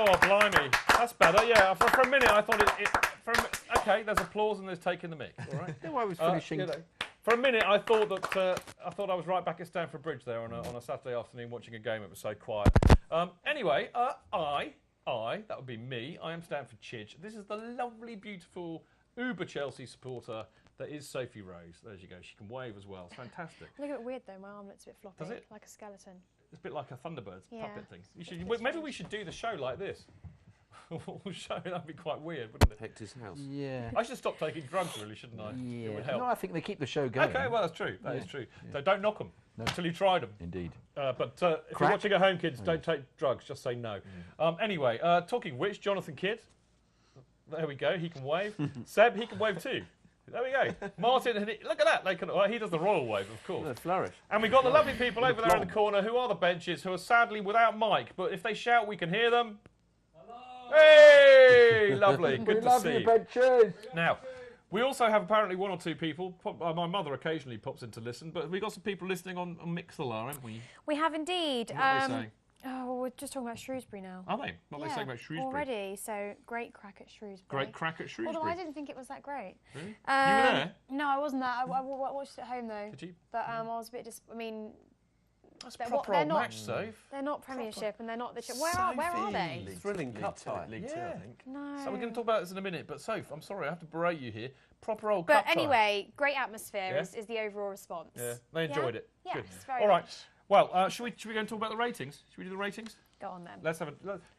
Oh, blimey. That's better, yeah. For a minute, I thought okay, there's applause and there's taking the mic. All right. No, I was finishing. For a minute, I thought that I was right back at Stamford Bridge there on a Saturday afternoon watching a game. It was so quiet. Anyway, that would be me. I am Stamford Chidge. This is the lovely, beautiful Uber Chelsea supporter that is Sophie Rose. There you go. She can wave as well. It's fantastic. I look a bit weird though. My arm looks a bit floppy. Does it? Like a skeleton. It's a bit like a Thunderbirds puppet thing. Maybe we should do the show like this. That'd be quite weird, wouldn't it? Hector's house. Yeah. I should stop taking drugs, really, shouldn't I? Yeah. It would help. No, I think they keep the show going. Okay, well, that's true. That is true. Yeah. So don't knock them until you tried them. Indeed. But if you're watching at home, kids, don't take drugs. Just say no. Anyway, talking which, Jonathan Kidd. There we go. He can wave. Seb, he can wave too. There we go. Martin, look at that. He does the royal wave, of course. No, flourish. And we've got the lovely people over there in the corner who are the benches, who are sadly without mic. But if they shout, we can hear them. Hello. Hey, lovely. Good to see you. Benches. Now, we also have apparently one or two people. My mother occasionally pops in to listen, but we've got some people listening on Mixlr, haven't we? We have indeed. What are they saying? Oh, we're just talking about Shrewsbury now. Are they? What are they saying about Shrewsbury? Already, so great crack at Shrewsbury. Great crack at Shrewsbury. Although I didn't think it was that great. Really? You were there? No, I wasn't there. I watched it at home though. Did you? But I was a bit That's a proper old match, Soph. They're not Premiership and they're not the... Where are they? Thrilling cup tie. League 2, I think. No. So we're going to talk about this in a minute, but Soph, I'm sorry, I have to berate you here. Proper old But cup tie. anyway, great atmosphere is the overall response. Yeah, they enjoyed it. Yes, Good. very All right. much. Well, should we go and talk about the ratings? Should we do the ratings? Go on then. Can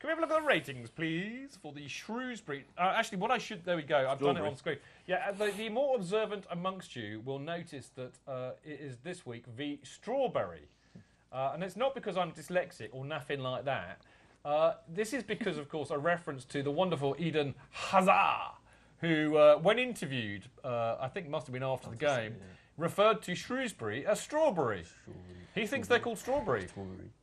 we have a look at the ratings, please, for the Shrewsbury? Actually, there we go. I've done it on screen. Yeah, the more observant amongst you will notice that it is this week the Strawberry. And it's not because I'm dyslexic or nothing like that. This is because, of course, a reference to the wonderful Eden Hazard, who, when interviewed, I think must have been after the game, referred to Shrewsbury as Strawberry. He thinks they're called Strawberry.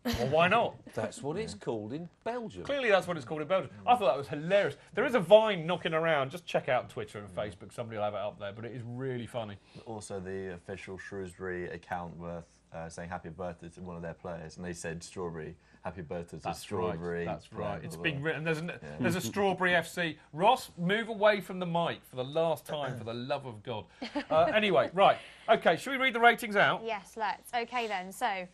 Well, why not? That's what it's called in Belgium. Clearly that's what it's called in Belgium. I thought that was hilarious. There is a Vine knocking around. Just check out Twitter and Facebook. Somebody will have it up there, but it is really funny. Also, the official Shrewsbury account were saying happy birthday to one of their players, and they said Strawberry, happy birthday to Strawberry. Right. That's right. It's been written. There's a Strawberry FC. Ross, move away from the mic for the last time, for the love of God. Anyway, right. Okay, should we read the ratings out? Yes, let's. Okay then. So,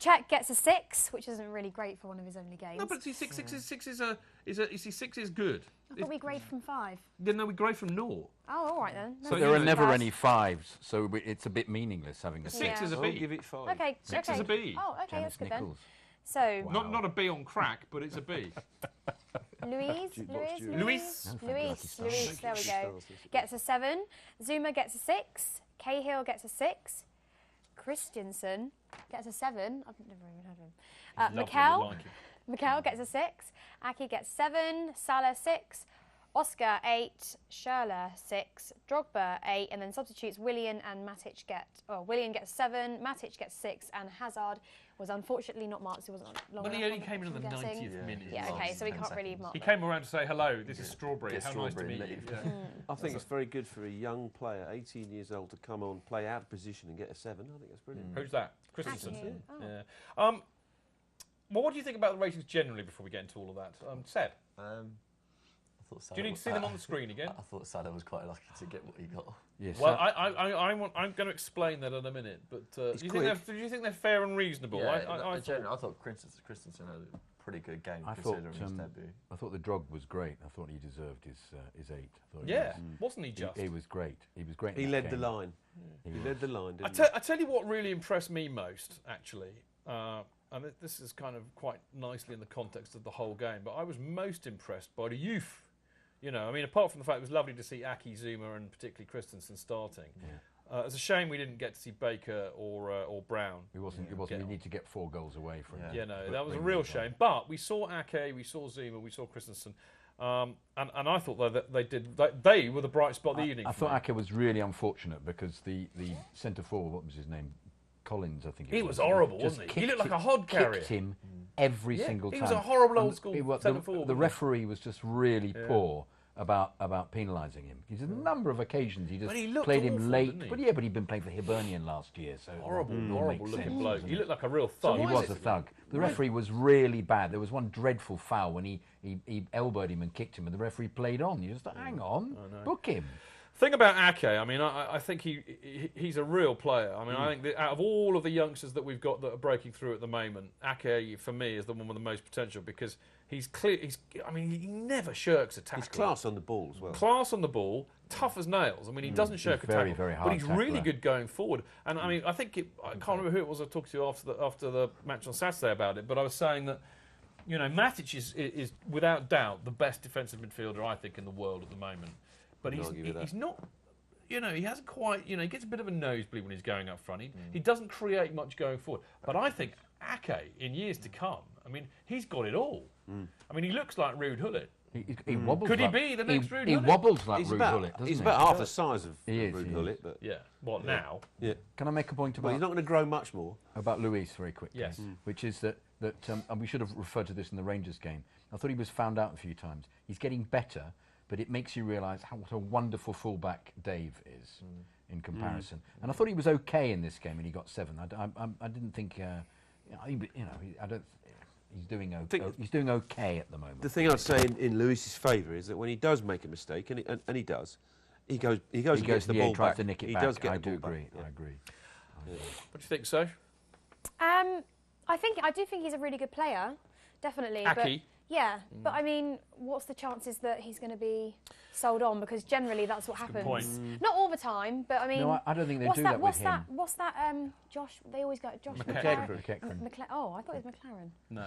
Czech gets a 6, which isn't really great for one of his only games. No, but see, six is good. I thought we grade from 5. No, we grade from 0. Oh, all right then. So there are never any 5s, so it's a bit meaningless having a 6 is a B. I'll give it 5. Okay. 6 is a B. Oh, okay, that's good Nichols. then. So Not a B on crack, but it's a B. Louise, Louise. there we go. Gets a 7. Zuma gets a 6. Cahill gets a 6. Christensen gets a 7. I've never even heard of him. Mikel gets a 6. Aki gets 7. Salah 6. Oscar 8. Schurrle 6. Drogba 8. And then substitutes Willian and Matic Willian gets 7. Matic gets 6. And Hazard was unfortunately not marked. He wasn't long But he enough only came in on the 90th minute. Yeah, okay, so we can't really mark He them. came around to say hello. This is Strawberry. How nice to meet you. I think it's very good for a young player, 18 years old, to come on, play out of position and get a 7. I think that's brilliant. Who's that? Christensen. Oh. Yeah. Well, what do you think about the ratings generally before we get into all of that? Seb? Do you need to see them on the screen again? I thought Salah was quite lucky to get what he got. Yes. Well, I'm going to explain that in a minute. But do you think they're fair and reasonable? Yeah, I thought Christensen had a pretty good game considering his debut. I thought the drug was great. I thought he deserved his 8. Wasn't he just? He was great. He was great. He led the line. Yeah. He led the line, didn't he? I tell you what really impressed me most, actually, and this is kind of quite nicely in the context of the whole game, but I was most impressed by the youth. You know, I mean, apart from the fact it was lovely to see Aki, Zuma and particularly Christensen starting. Yeah. It's a shame we didn't get to see Baker or Brown. It wasn't. You need to get 4 goals away from him. Yeah, no, that was a real shame. But we saw Ake, we saw Zuma, we saw Christensen. And I thought that they were the bright spot of the evening. I thought Ake was really unfortunate because the centre forward, what was his name? Collins, I think it was. He was horrible, wasn't he? He looked like a hod carrier. Kicked him every single time. He was a horrible old school centre forward. The referee was just really poor. about penalising him. He's a number of occasions he just But he looked played awful, him late. didn't he? But yeah, but he'd been playing for Hibernian last year, so Horrible makes looking sense, bloke. doesn't He it? looked like a real thug. He was a thug. The referee was really bad. There was one dreadful foul when he elbowed him and kicked him, and the referee played on. You just thought, hang on, book him. Thing about Ake, I mean, I think he's a real player. I mean, I think that out of all of the youngsters that we've got that are breaking through at the moment, Ake for me is the one with the most potential because he's clear. I mean, he never shirks a tackle. He's class on the ball as well. Class on the ball, tough as nails. I mean, he doesn't shirk a tackle, very hard but he's really tackler. good going forward. And I mean, I think I can't remember who it was I talked to after the match on Saturday about it, but I was saying that Matic is without doubt the best defensive midfielder I think in the world at the moment. But he's not. He hasn't quite. He gets a bit of a nosebleed when he's going up front. He doesn't create much going forward. But I think Ake, in years to come, I mean, he's got it all. I mean, he looks like Ruud Gullit. He wobbles. Could like, he be the next Ruud Gullit? He wobbles like Ruud Gullit, doesn't he? He's about half the size of He Ruud is. Gullit, but Yeah. What now? yeah. Can I make a point Well, he's about not going to grow much more. Luis very quickly? Yes. Which is that and we should have referred to this in the Rangers game. I thought he was found out a few times. He's getting better, but it makes you realise what a wonderful fullback Dave is in comparison. And I thought he was okay in this game, and he got 7. I didn't think. I don't. He's doing okay. He's doing okay at the moment. The thing I'd say in Lewis's favour is that when he does make a mistake, and he does, he goes and gets the ball tries back. to nick it he back. does get I the do ball agree. back. I agree. What do you think, so? I do think he's a really good player, definitely. Ake? But, yeah, but I mean, what's the chances that he's going to be sold on? Because generally that's what happens. point. Not all the time, but I mean. No, I don't think they what's do that, that what's with that? him. What's that? Josh. They always go Josh McEachran. Oh, I thought it was McLaren. No.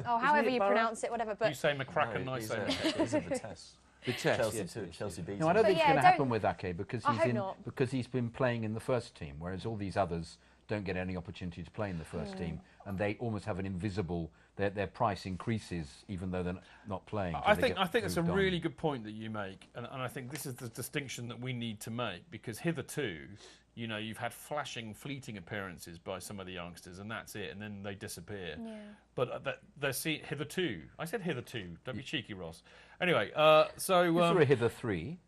Oh, however you pronounce it, whatever. You But say McCracken, I say He's a Vitesse. The chest, Chelsea yes, too. yes, Chelsea beat No, I him. don't But think it's yeah, going to don't- happen with Ake because I hope not. because he's been playing in the first team, whereas all these others don't get any opportunity to play in the first team, and they almost have an invisible. Their price increases even though they're not playing. I think that's a really good point that you make, and I think this is the distinction that we need to make because hitherto, you've had flashing, fleeting appearances by some of the youngsters, and that's it, and then they disappear. Yeah. But they're hitherto. I said hitherto. Don't be cheeky, Ross. Anyway, so Is there a hither 3?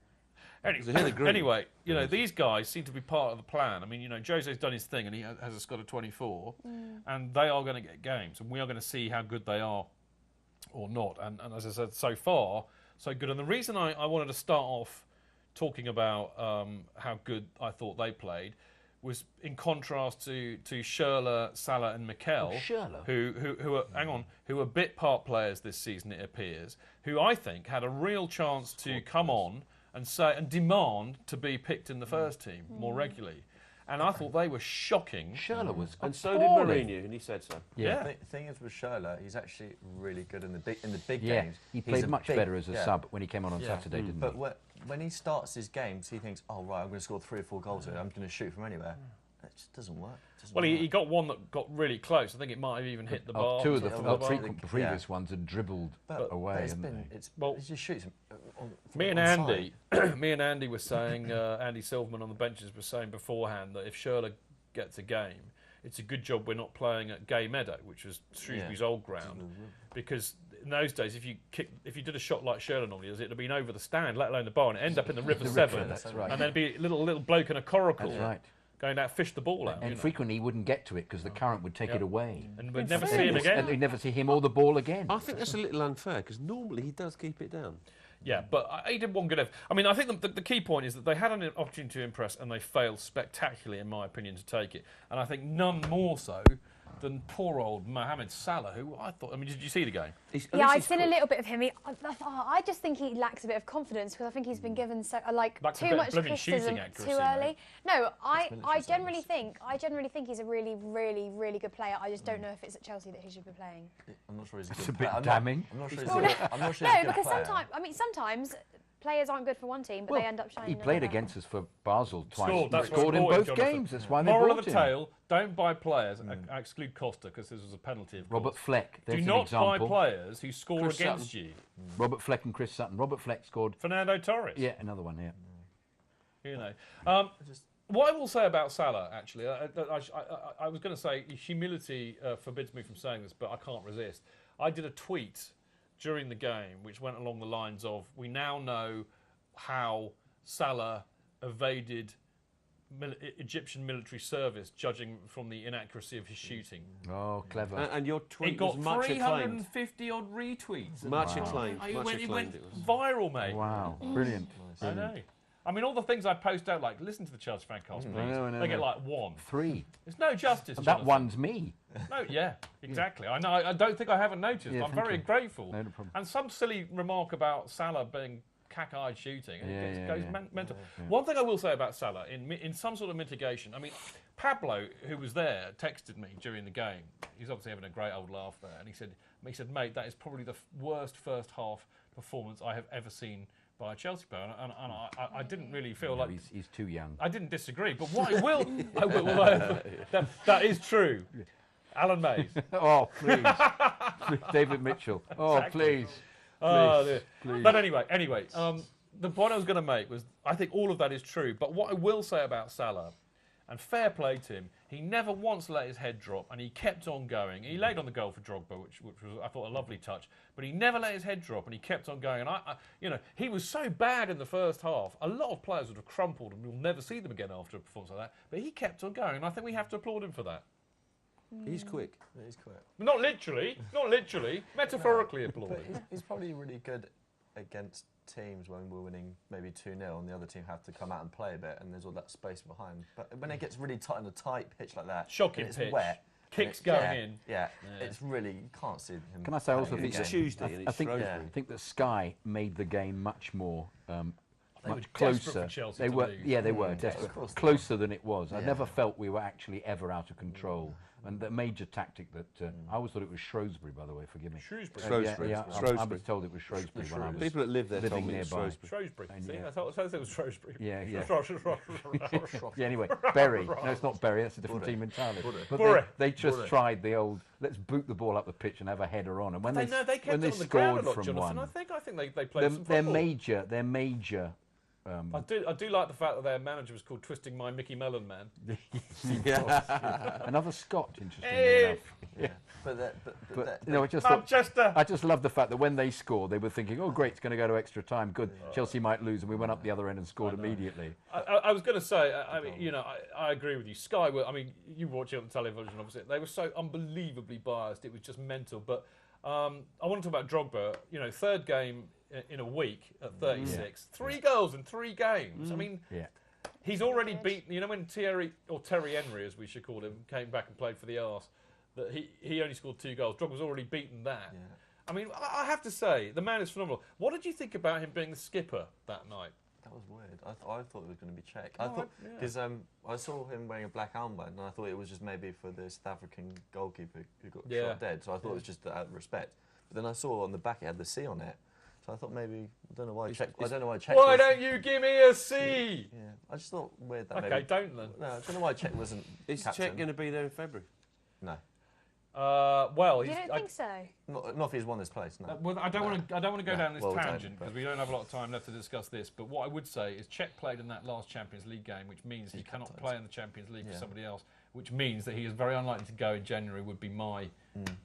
Anyway, these guys seem to be part of the plan. I mean, Jose's done his thing and he has a squad of 24, and they are going to get games, and we are going to see how good they are or not. And as I said, so far, so good. And the reason I wanted to start off talking about how good I thought they played was in contrast to Schurrle, Salah and Mikel, Schurrle. who are bit part players this season, it appears, who I think had a real chance to come on and say and demand to be picked in the first team more regularly. And I thought they were shocking. Schurrle was And so did appalling. Mourinho, and he said so. Yeah. The thing is with Schurrle, he's actually really good in the big Yeah, games. he He's played a much big- better as a yeah. sub when he came on Saturday, didn't But he? when he starts his games, he thinks, "Oh right, I'm going to score 3 or 4 goals here. I'm going to shoot from anywhere." It just doesn't work. Well, he got one that got really close. I think it might have even hit the bar. Two of the Yeah, well, previous ones had dribbled away, it's hadn't they? he just shoots. Me and Andy were saying, Andy Silverman on the benches was saying beforehand that if Schurrle gets a game, it's a good job we're not playing at Gay Meadow, which was Shrewsbury's old ground, because in those days, if you did a shot like Schurrle normally does, it'd have been over the stand, let alone the bar, and it'd end up in the River Severn, that's right. and there'd be a little bloke in a coracle That's right. going out fish the ball out. And frequently he wouldn't get to it because the current would take it away. And we'd never see him again. And we'd never see him or the ball again. I think that's a little unfair because normally he does keep it down. Yeah, but he did one good effort. I mean, I think the key point is that they had an opportunity to impress and they failed spectacularly, in my opinion, to take it. And I think none more so than poor old Mohamed Salah, who I thought... I mean, did you see the game? Yeah, I've seen a little bit of him. I just think he lacks a bit of confidence because I think he's been given Lacks a too bit of much blooming criticism shooting too accuracy, early. mate. No, I generally think he's a really, really, really good player. I just don't know if it's at Chelsea that he should be playing. I'm not sure he's a That's good a bit player. damning. I'm not sure he's Well, a good I'm not sure he's a No, good because player. sometimes players aren't good for one team, but they end up shining. He in played another. against us for Basel twice. Scored, that's He what scored in scored, both Jonathan. games. That's why they Moral of brought the him. tale, don't buy players, I exclude Costa because this was a penalty, of Robert course. Fleck, there's Do an not buy example. players who score Chris against Sutton. you. Robert Fleck and Chris Sutton. Robert Fleck scored. Fernando Torres. Yeah, another one, yeah. You know. What I will say about Salah, actually, I was going to say humility forbids me from saying this, but I can't resist. I did a tweet during the game which went along the lines of, we now know how Salah evaded Egyptian military service, judging from the inaccuracy of his shooting. Oh, clever. And your tweet It got was much acclaimed. 350 odd retweets. Much acclaimed. It Much went acclaimed it was. viral, mate. Wow, brilliant. I know. I mean, all the things I post out, like, listen to the Chelsea FanCast, please. I know, they get like 1. 3. It's no justice, And Jonathan. that one's me. No, yeah, exactly. I know. I don't think I haven't noticed. Yeah, I'm thank very you. grateful. No problem. And some silly remark about Salah being cack-eyed shooting. It goes mental. Yeah. One thing I will say about Salah, in some sort of mitigation, I mean, Pablo, who was there, texted me during the game. He's obviously having a great old laugh there. And he said, mate, that is probably the worst first half performance I have ever seen by a Chelsea player. And I didn't really feel like... He's too young. I didn't disagree. But what I will... that is true. Alan Mays. Oh, please. David Mitchell. Oh, Exactly. please. Please. But anyway, the point I was going to make was I think all of that is true. But what I will say about Salah, and fair play to him, he never once let his head drop, and he kept on going. He laid on the goal for Drogba, which was, I thought, a lovely touch. But he never let his head drop, and he kept on going. And he was so bad in the first half. A lot of players would have crumpled, and we'll never see them again after a performance like that. But he kept on going, and I think we have to applaud him for that. He's quick. He's quick. Not literally, metaphorically applaud But him. he's probably really good against teams when we're winning maybe 2-0 and the other team have to come out and play a bit and there's all that space behind. But when it gets really tight on a tight pitch like that, Shocking and it's pitch. wet, Kicks and going in. Yeah, it's really, you can't see him. Can I say also And think it's Tuesday and I it's think, Shrewsbury. I think that Sky made the game much more They were much desperate closer. for Chelsea They to were, lose. yeah, they were desperate. of course they Closer than it was. I Yeah. never felt we were actually ever out of control. And the major tactic that I always thought it was Shrewsbury, by the way. Forgive me. Shrewsbury. Shrewsbury. Yeah, I Shrewsbury. was told it was Shrewsbury when I was People that live there living told me it's nearby. Shrewsbury. Shrewsbury. And See, yeah. I thought it was Shrewsbury. Yeah, yeah. Shrewsbury. Yeah, anyway, Bury. No, it's not Bury. That's a different team entirely. But Bury. they just Bury. tried the old, let's boot the ball up the pitch and have a header on. And when They when kept it they on the ground scored a lot, from Jonathan. one, I think they played some their football. major. I do like the fact that their manager was called Twisting My Mickey Mellon Man. Another Scot, interestingly Hey. enough. Yeah. But I just thought, Manchester. I just love the fact that when they scored, they were thinking, "Oh, great, it's going to go to extra time. Good, Chelsea might lose," and we went up the other end and scored immediately. I was going to say, I agree with you. Sky were, you watch it on the television, obviously. They were so unbelievably biased. It was just mental. But I want to talk about Drogba. third game in a week at 36. 3 goals in 3 games. Yeah. He's already beaten, when Terry Henry, as we should call him, came back and played for the Arse, that he only scored 2 goals. Drogba's already beaten that. Yeah. I have to say, the man is phenomenal. What did you think about him being the skipper that night? That was weird. I thought it was going to be Czech. Oh, I thought yeah. because I saw him wearing a black armband, and I thought it was just maybe for the South African goalkeeper who got shot dead. So I thought it was just out of respect. But then I saw on the back it had the C on it. So I thought maybe I don't know why Czech. Why don't you give me a C? Yeah, I just thought weird that. Okay, maybe, don't then. No, I don't know why Czech wasn't. Is captain. Czech going to be there in February? No, You don't think so? not if he's won this place. No. Well, I don't want to go down this well done, tangent but- because we don't have a lot of time left to discuss this. But what I would say is Czech played in that last Champions League game, which means he cannot play in the Champions League for Yeah. somebody else, which means that he is very unlikely to go in January. Would be my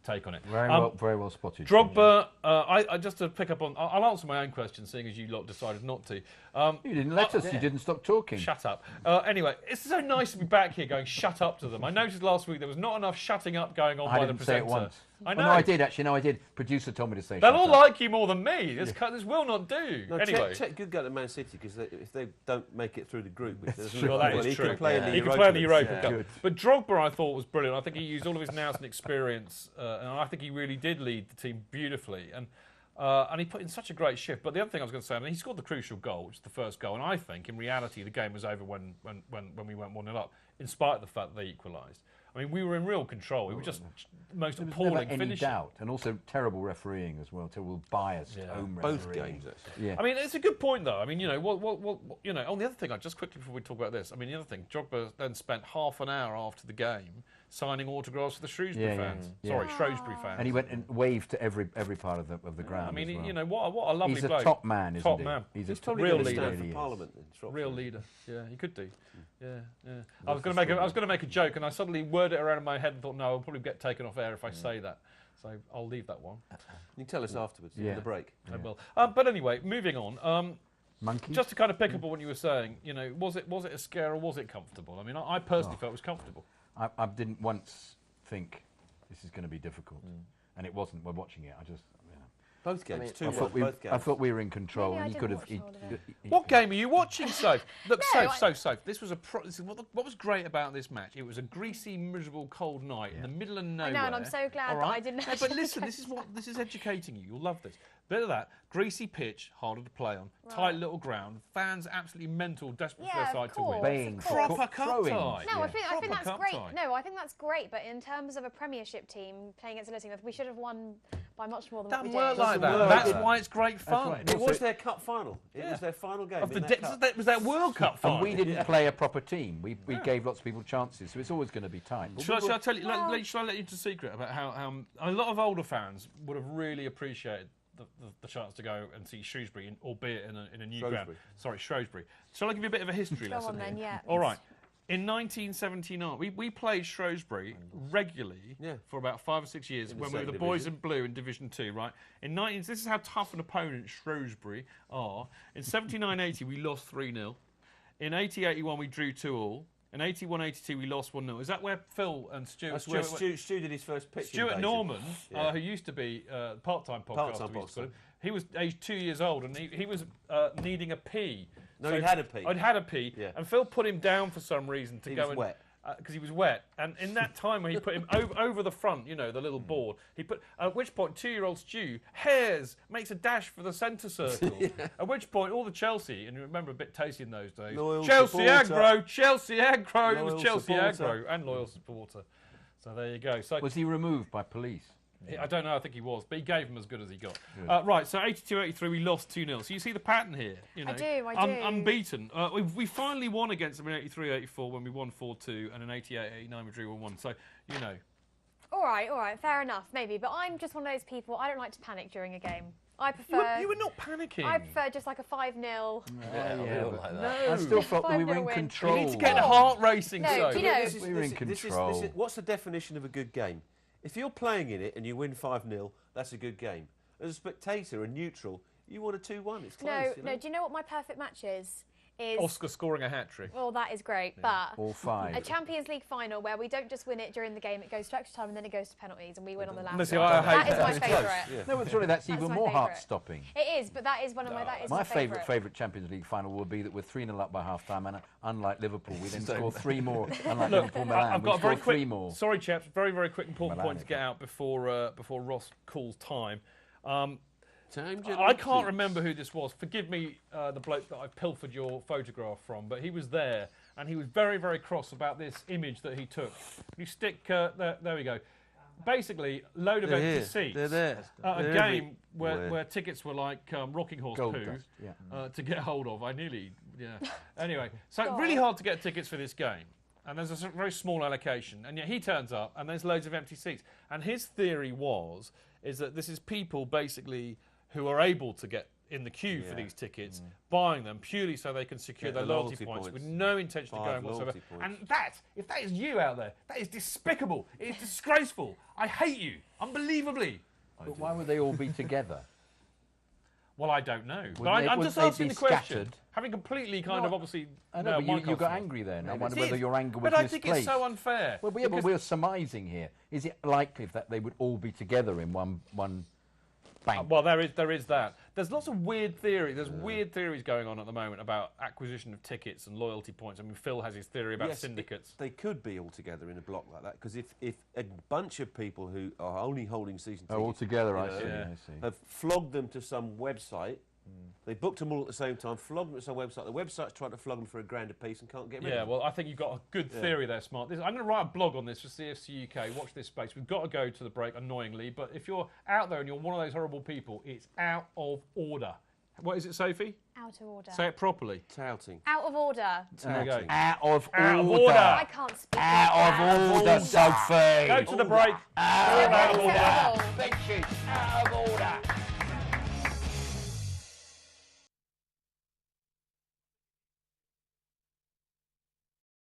take on it. Very well spotted. Drogba, I just to pick up on, I'll answer my own question, seeing as you lot decided not to. You didn't let us. You didn't stop talking. Shut up. Anyway, it's so nice to be back here going shut up to them. I noticed last week there was not enough shutting up going on I by the didn't say presenter. it once. I Oh, know. no, I did actually. No, I did. Producer told me to say. They'll shut all up. like you more than me. This will not do. No, anyway. Czech could go to Man City because if they don't make it through the group, which doesn't Well, look that like is he true. can play in the He Europa can play in the League. Europa Yeah. Cup. Good. But Drogba, I thought, was brilliant. I think he used all of his nous and experience, and I think he really did lead the team beautifully. And he put in such a great shift. But the other thing I was going to say, he scored the crucial goal, which is the first goal. And I think, in reality, the game was over when we went 1-0 up, in spite of the fact that they equalised. We were in real control. We were just the most There was appalling never any finishing. doubt, and also terrible refereeing as well. Terrible biased home Both refereeing. games, actually. Yeah. It's a good point, though. On the other thing, just quickly before we talk about this, the other thing, Drogba then spent half an hour after the game signing autographs for the Shrewsbury fans. Yeah. Sorry, Shrewsbury fans. And he went and waved to every part of the ground. as well. what a lovely He's a bloke. top man, isn't Top he? man. He's He's a probably real going to leader. stand He for is. Parliament in Shropshire. Real leader. Yeah, he could do. Yeah. I was going to make a joke, and I suddenly worded it around in my head and thought, no, I'll probably get taken off air if I say that. So I'll leave that one. You can tell us afterwards, Yeah. in the break. I will. But anyway, moving on. Monkeys? Just to kind of pick up on what you were saying, was it a scare or was it comfortable? I mean, I personally felt it was comfortable. I didn't once think this is going to be difficult, and it wasn't. We're watching it. Both games, both games. I thought we were in control, Maybe and he could have. What game are you watching, Soph? Look, No, Soph. This was what was great about this match. It was a greasy, miserable, cold night in the middle of nowhere. I know, and I'm so glad that I didn't. But listen, this is educating you. You'll love this. Bit of that greasy pitch, harder to play on, tight little ground. Fans absolutely mental, desperate for their side to win. Baying, proper cup tie. No, I think that's great. Tie. No, I think that's great. But in terms of a Premiership team playing against a listing, we should have won by much more than what we did. Doesn't work like that. That's why it's great fun. Right. It was their cup final. It was their final game. It was their World Cup final. And we didn't play a proper team. We gave lots of people chances, so it's always going to be tight. Shall I tell you? Shall I let you into a secret about how a lot of older fans would have really appreciated the chance to go and see Shrewsbury, albeit in a new ground. Sorry, Shrewsbury. Shall I give you a bit of a history lesson? Go on then, yeah. All right. In 1979, we played Shrewsbury regularly for about 5 or 6 years when we were the boys in blue in Division 2, right? This is how tough an opponent Shrewsbury are. In 79-80, we lost 3-0. In 80-81, we drew 2-2. In 81-82, we lost 1-0. Is that where Phil and Stu... That's where Stu did his first pitch Stuart Norman, who used to be part-time podcaster, he was aged 2 years old, and he was needing a pee. No, he had a pee. I'd had a pee, and Phil put him down for some reason to go and... wet. Because he was wet, and in that time when he put him over the front, the little board, he put. At which point, 2-year-old Stu makes a dash for the centre circle. At which point, all the Chelsea, and you remember a bit tasty in those days. Chelsea aggro. It was Chelsea aggro and loyal supporter. So there you go. So was he removed by police? I don't know, I think he was, but he gave him as good as he got. Right, so 82-83, we lost 2-0. So you see the pattern here. I do. Unbeaten. We finally won against them in 83-84 when we won 4-2, and in 88-89 we drew 1-1. So, All right, fair enough, maybe. But I'm just one of those people, I don't like to panic during a game. I prefer... You were not panicking. I prefer just like a 5-0. No. I still felt that we were in control. You need to get the heart racing, No, so. do you know... We were in control. What's the definition of a good game? If you're playing in it and you win 5-0, that's a good game. As a spectator and neutral, you want a 2-1. It's close. No, do you know what my perfect match is? Oscar scoring a hat-trick. Well, that is great, but all 5. a Champions League final where we don't just win it during the game, it goes to extra time and then it goes to penalties and we win on the last Listen, one. I hate That is my favourite. No, but surely that's even my more favourite. heart-stopping. It is, but that is one of my favourite Champions League final will be that we're 3-0 up by half-time, and unlike Liverpool, we then score 3 more. Unlike Liverpool, Milan, I've got a very quick. 3 more. Sorry, chaps. Very, very quick important point to get out before Ross calls time. I can't remember who this was. Forgive me, the bloke that I pilfered your photograph from, but he was there, and he was very, very cross about this image that he took. You stick, there we go. Basically, load of empty seats. They're there. A game where tickets were like rocking horse Gold poo dust, to get hold of. Anyway, so really hard to get tickets for this game. And there's a very small allocation. And yet he turns up, and there's loads of empty seats. And his theory is that this is people basically who are able to get in the queue for these tickets, buying them purely so they can secure their loyalty points with no intention of going whatsoever. And if that is you out there, that is despicable. It is disgraceful. I hate you, unbelievably. But why would they all be together? Well, I don't know. But I'm just asking the question. Having completely kind of obviously... I know, but you got angry then. I wonder whether your anger was misplaced. But I think it's so unfair. Well, but we're surmising here. Is it likely that they would all be together in one bank? Well, there is that. There's lots of weird theories. There's weird theories going on at the moment about acquisition of tickets and loyalty points. I mean, Phil has his theory about syndicates. They could be all together in a block like that, because if a bunch of people who are only holding season tickets... all together, I see. ...have flogged them to some website... They booked them all at the same time, flogged them to some website. The website's trying to flog them for £1,000 a piece and can't get rid of them. Yeah, well, I think you've got a good theory there, Smart. I'm going to write a blog on this for CFC UK. Watch this space. We've got to go to the break, annoyingly. But if you're out there and you're one of those horrible people, it's out of order. What is it, Sophie? Out of order. Say it properly. Touting. Out of order. There you go. Out of order. I can't speak. Out of order, Sophie. Go to the break. Out of order. Big sheet. Out of order.